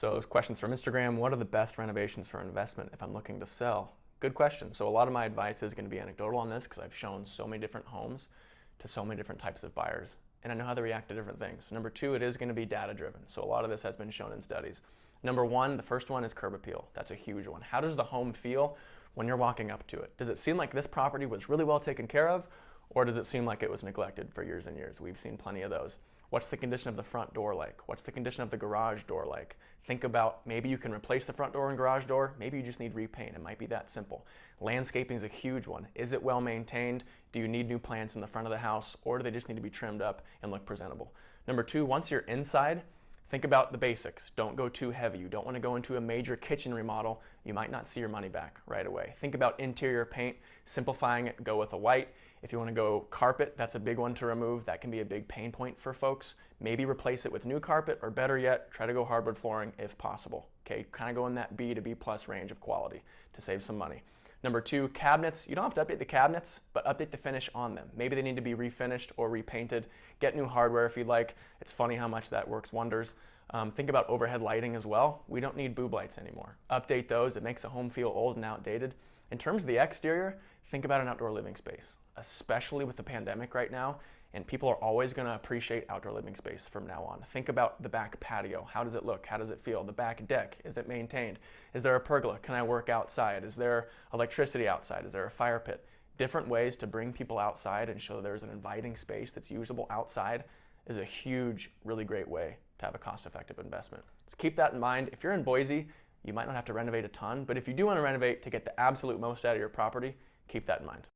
So questions from Instagram: what are the best renovations for investment if I'm looking to sell? Good question. So a lot of my advice is going to be anecdotal on this because I've shown so many different homes to so many different types of buyers, and I know how they react to different things. Number two, it is going to be data driven. So a lot of this has been shown in studies. Number one, the first one is curb appeal. That's a huge one. How does the home feel when you're walking up to it? Does it seem like this property was really well taken care of, or does it seem like it was neglected for years and years? We've seen plenty of those. What's the condition of the front door like? What's the condition of the garage door like? Think about maybe you can replace the front door and garage door. Maybe you just need repaint. It might be that simple. Landscaping is a huge one. Is it well maintained? Do you need new plants in the front of the house, or do they just need to be trimmed up and look presentable? Number two, once you're inside, think about the basics. Don't go too heavy. You don't want to go into a major kitchen remodel. You might not see your money back right away. Think about interior paint, simplifying it, go with a white. If you want to go carpet, that's a big one to remove. That can be a big pain point for folks. Maybe replace it with new carpet, or better yet, try to go hardwood flooring if possible. Okay, kind of go in that B to B plus range of quality to save some money. Number two, cabinets. You don't have to update the cabinets, but update the finish on them. Maybe they need to be refinished or repainted. Get new hardware if you'd like. It's funny how much that works wonders. Think about overhead lighting as well. We don't need boob lights anymore. Update those. It makes a home feel old and outdated. In terms of the exterior, think about an outdoor living space, especially with the pandemic right now, and people are always going to appreciate outdoor living space from now on. Think about the back patio. How does it look? How does it feel? The back deck, is it maintained? Is there a pergola? Can I work outside? Is there electricity outside? Is there a fire pit? Different ways to bring people outside and show there's an inviting space that's usable outside is a huge, really great way to have a cost-effective investment. So keep that in mind. If you're in Boise, you might not have to renovate a ton, but if you do want to renovate to get the absolute most out of your property, keep that in mind.